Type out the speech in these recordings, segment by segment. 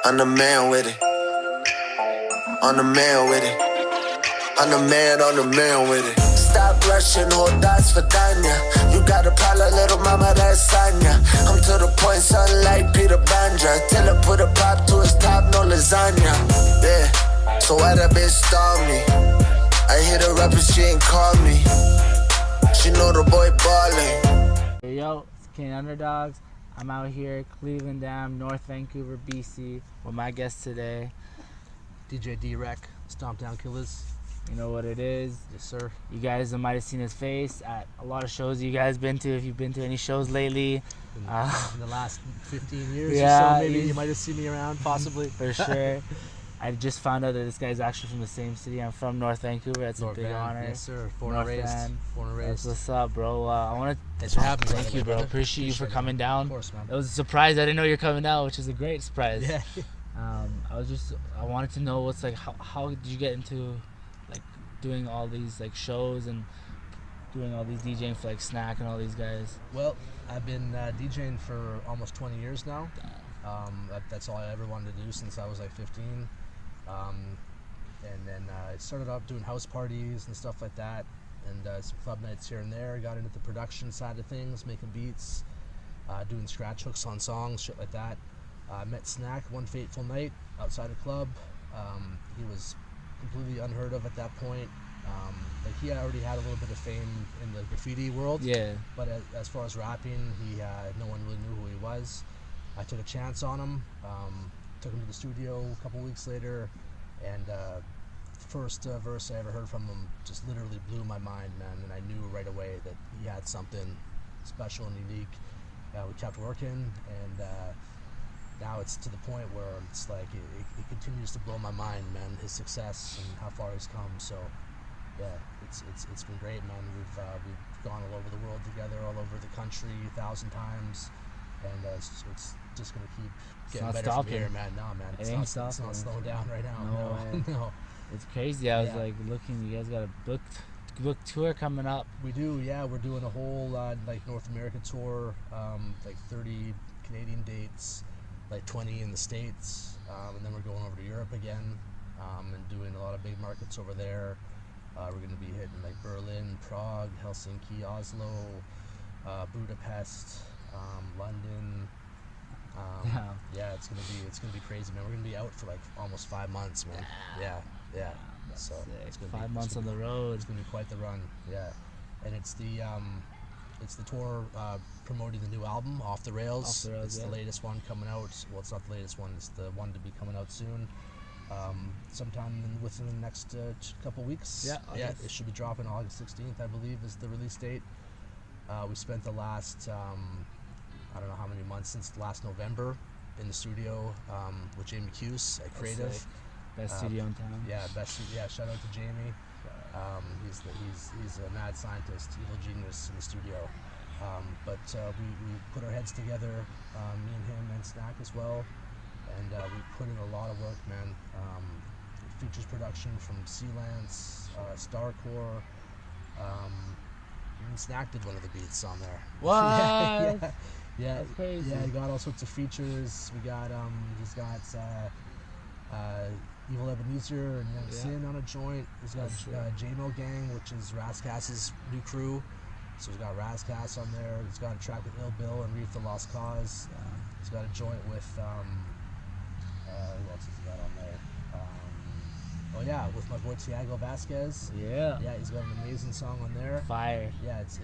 I'm the man with it. I'm the man with it. I'm the man with it. Stop rushing, hold dots for Danya. You got a problem, little mama, that's Sanya. I'm to the point, son, like Peter Bandra. Tell her put a pop to his top, no lasagna. Yeah, so why that bitch stall me? I hit her up and she ain't call me. She know the boy ballin'. Hey yo, it's King Underdogs. I'm out here, Cleveland Dam, North Vancouver, BC, with my guest today. DJ D-Rec, Stomp Down Killers. You know what it is. Yes, sir. You guys might have seen his face at a lot of shows you guys been to, if you've been to any shows lately. In the last 15 years yeah, or so, maybe you might have seen me around, possibly. For sure. I just found out that this guy's actually from the same city. I'm from North Vancouver. That's North a big honor. Yes, sir. Born and raised. That's what's up, bro. I want to Thanks for having me. Thank you, bro. Appreciate you for coming down. Of course, man. It was a surprise. I didn't know you're coming down, which is a great surprise. Yeah. I wanted to know what's like. How did you get into like doing all these like shows and doing all these DJing for like Snak and all these guys? Well, I've been DJing for almost 20 years now. That's all I ever wanted to do since I was like 15. And then I started out doing house parties and stuff like that, and some club nights here and there. Got into the production side of things, making beats, doing scratch hooks on songs, shit like that. I met Snak one fateful night outside a club. He was completely unheard of at that point. Like he already had a little bit of fame in the graffiti world. Yeah. But as far as rapping, no one really knew who he was. I took a chance on him. Took him to the studio a couple weeks later, and first verse I ever heard from him just literally blew my mind, man. And I knew right away that he had something special and unique. We kept working, and now it's to the point where it's like it continues to blow my mind, man. His success and how far he's come. So yeah, it's been great, man. We've gone all over the world together, all over the country 1,000 times, and it's just gonna keep getting better from here, man. No, man, it's not slowing down right now. No. It's crazy. I was like looking. You guys got a booked tour coming up. We do, yeah. We're doing a whole like North America tour, like 30 Canadian dates, like 20 in the States, and then we're going over to Europe again, and doing a lot of big markets over there. We're going to be hitting like Berlin, Prague, Helsinki, Oslo, Budapest, London. Yeah, it's gonna be crazy, man. We're gonna be out for like almost 5 months, man. Yeah. So it's gonna 5 months on the road. It's gonna be quite the run. Yeah, and it's the tour promoting the new album, Off the Rails. It's the latest one coming out. Well, it's not the latest one. It's the one to be coming out soon. Sometime within the next couple weeks. Yeah, it should be dropping August 16th, I believe, is the release date. We spent the last I don't know how many months since last November in the studio with Jamie Cuse at Creative. Best studio in town. Yeah, shout out to Jamie. He's a mad scientist, evil genius in the studio. But we put our heads together, me and him and Snak as well, and we put in a lot of work, man. It features production from Sealance, Starcore. Even Snak did one of the beats on there. What? Yeah, that's crazy. Yeah, he got all sorts of features. We got he's got Evil Ebenezer and Young Sin on a joint. He's got J-Mo Gang, which is Razcas's new crew. So he's got Razcas on there. He's got a track with Ill Bill and Reef the Lost Cause. He's got a joint with who else has he got on there? With my boy Tiago Vasquez. Yeah, he's got an amazing song on there. Fire. Yeah, it's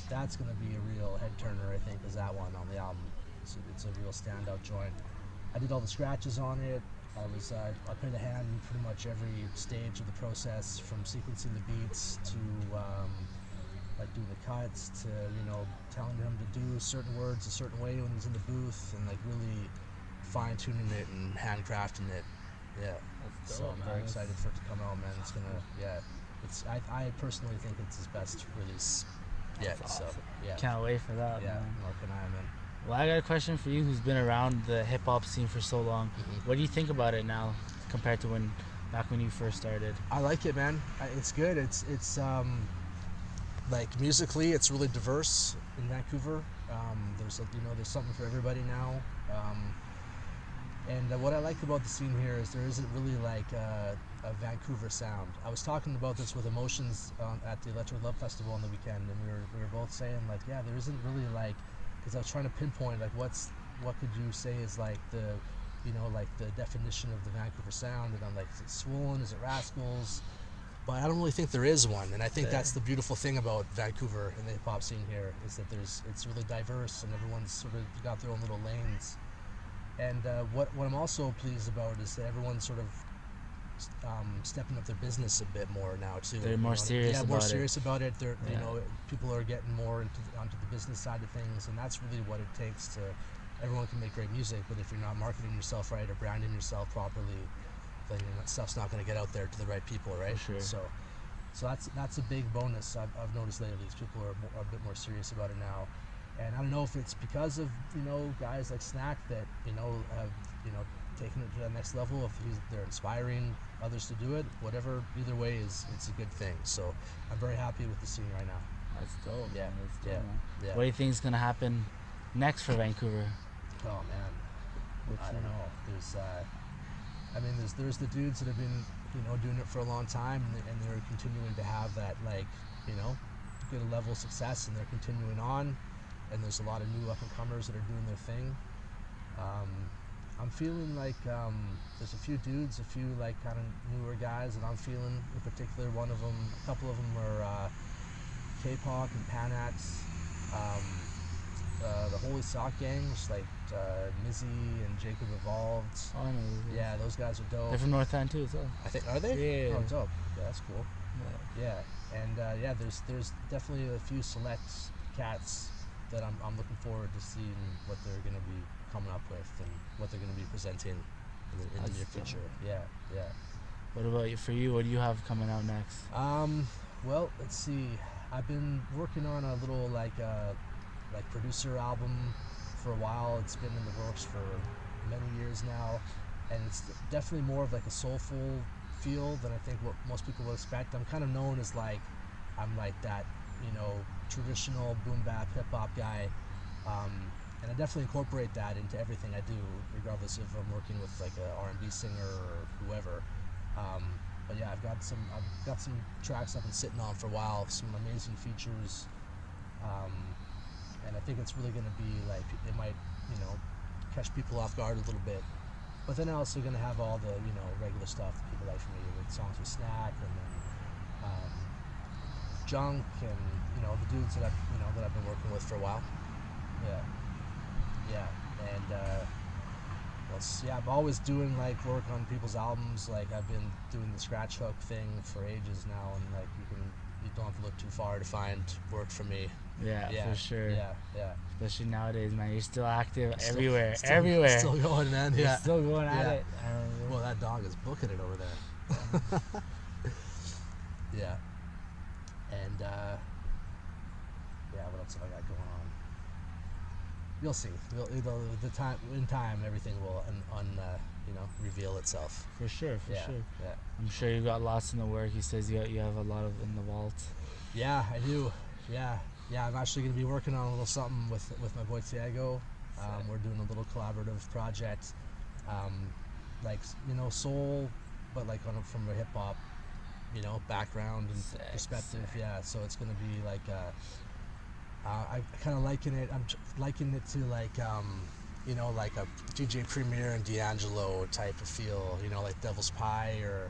that's gonna be a real head turner, I think, is that one on the album. It's a real standout joint. I did all the scratches on it. I played a hand in pretty much every stage of the process, from sequencing the beats to like doing the cuts to telling him to do certain words a certain way when he's in the booth, and like really fine tuning it and handcrafting it. Yeah. So I'm very excited for it to come out, man. It's gonna, I personally think it's his best release yet. Awesome. So yeah. Can't wait for that. Yeah, man. nor can I, man. Well, I got a question for you, who's been around the hip hop scene for so long. Mm-hmm. What do you think about it now, compared to back when you first started? I like it, man. It's good. It's like musically, it's really diverse in Vancouver. There's something for everybody now. And what I like about the scene here is there isn't really like a Vancouver sound. I was talking about this with Emotions at the Electric Love Festival on the weekend, and we were both saying like, yeah, there isn't really like, because I was trying to pinpoint like what could you say is like the, you know, like the definition of the Vancouver sound, and I'm like, is it Swollen? Is it Rascals? But I don't really think there is one, and I think that's the beautiful thing about Vancouver and the hip hop scene here is that it's really diverse and everyone's sort of got their own little lanes. And what I'm also pleased about is that everyone's sort of stepping up their business a bit more now too. They're more serious about it. Yeah, more serious about it. They're you know, people are getting more onto the business side of things, and that's really what it takes to. Everyone can make great music, but if you're not marketing yourself right or branding yourself properly, then that stuff's not going to get out there to the right people, right? For sure. So that's a big bonus I've noticed lately. These people are a bit more serious about it now. And I don't know if it's because of, you know, guys like Snak that, you know, have, you know, taken it to the next level. If they're inspiring others to do it, whatever, either way it's a good thing. So I'm very happy with the scene right now. That's dope. Yeah, That's dope, yeah, man. yeah. What do you think is gonna happen next for Vancouver? Oh man, I don't know. There's the dudes that have been, you know, doing it for a long time, and they're continuing to have that, like, you know, good level of success, and they're continuing on. And there's a lot of new up and comers that are doing their thing. I'm feeling like there's a few dudes, a few like kind of newer guys that I'm feeling. In particular, a couple of them are K-Pop and Panax. The Holy Sock Gang, which is like Mizzy and Jacob Evolved. Oh, I know. Yeah, those guys are dope. They're from North End too, so. I think, are they? Yeah. Oh, dope. Yeah, that's cool. Yeah, and there's definitely a few select cats that I'm looking forward to seeing what they're going to be coming up with and what they're going to be presenting in the near future. Yeah. What about you? For you, what do you have coming out next? Well, let's see. I've been working on a little like producer album for a while. It's been in the works for many years now, and it's definitely more of like a soulful feel than I think what most people will expect. I'm kind of known as like, I'm like that, you know, traditional boom bap hip hop guy, and I definitely incorporate that into everything I do, regardless if I'm working with like a R&B singer or whoever. But yeah, I've got some tracks I've been sitting on for a while, some amazing features, and I think it's really going to be like, it might, you know, catch people off guard a little bit. But then I'm also going to have all the, you know, regular stuff that people like from me, with songs with Snak, and then Junk, and, you know, the dudes that I've been working with for a while. Yeah, and I'm always doing like work on people's albums. Like I've been doing the scratch hook thing for ages now, and like you don't have to look too far to find work from me. Yeah, for sure. Yeah. Especially nowadays, man. You're still active everywhere. Still going, man. You're still going at it. Well, that dog is booking it over there. Yeah. And what else have I got going on? You'll see. In time, everything will reveal itself. For sure. Yeah. I'm sure you got lots in the work. He says you have a lot of in the vault. Yeah, I do. Yeah. I'm actually going to be working on a little something with my boy Thiago. We're doing a little collaborative project, like, you know, soul, but like from a hip hop, you know, background and perspective. Yeah, so it's going to be like I kind of liken it. I'm likening it to like you know, like a DJ Premier and D'Angelo type of feel. You know, like Devil's Pie or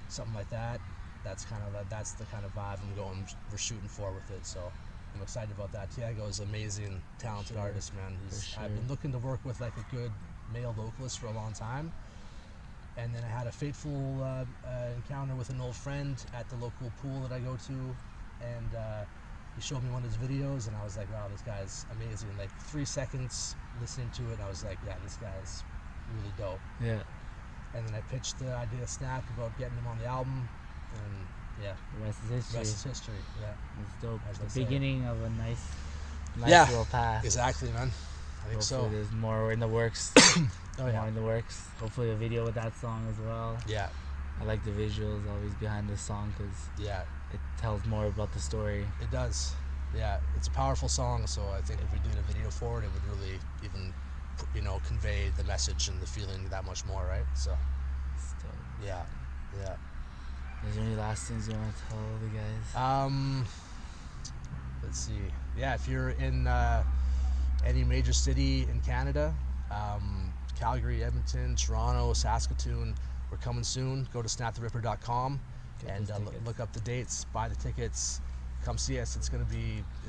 something like that. That's the kind of vibe we're shooting for with it. So I'm excited about that. Thiago is an amazing, talented artist, man. I've been looking to work with like a good male vocalist for a long time. And then I had a fateful encounter with an old friend at the local pool that I go to, and he showed me one of his videos, and I was like, wow, this guy's amazing. Like 3 seconds listening to it, I was like, yeah, this guy's really dope. Yeah. And then I pitched the idea of Snak about getting him on the album, and yeah, the rest is history. Yeah, it's dope. As the they say. beginning of a nice yeah, little path. Exactly, man. I think Hopefully so. There's more in the works. Oh yeah, more in the works. Hopefully a video with that song as well. Yeah. I like the visuals always behind this song because it tells more about the story. It does. Yeah, it's a powerful song. So I think if we did a video for it, it would really even convey the message and the feeling that much more, right? So Still. yeah. Is there any last things you want to tell the guys? Let's see. Yeah, if you're in any major city in Canada, Calgary, Edmonton, Toronto, Saskatoon, we're coming soon. Go to snaktheripper.com and look up the dates, buy the tickets, come see us. It's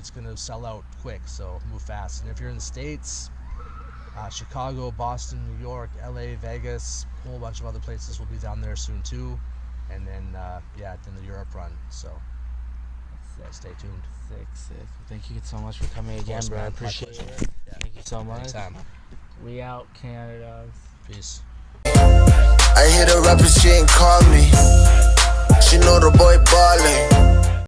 gonna sell out quick, so move fast. And if you're in the States, Chicago, Boston, New York, LA, Vegas, a whole bunch of other places will be down there soon too. And then then the Europe run. So stay tuned. Sick. Thank you so much for coming again, bro. I appreciate it. Yeah. Thank you so much. Anytime. We out, Underdogs. Peace. I hit her up and she ain't call me. She know the boy ballin'.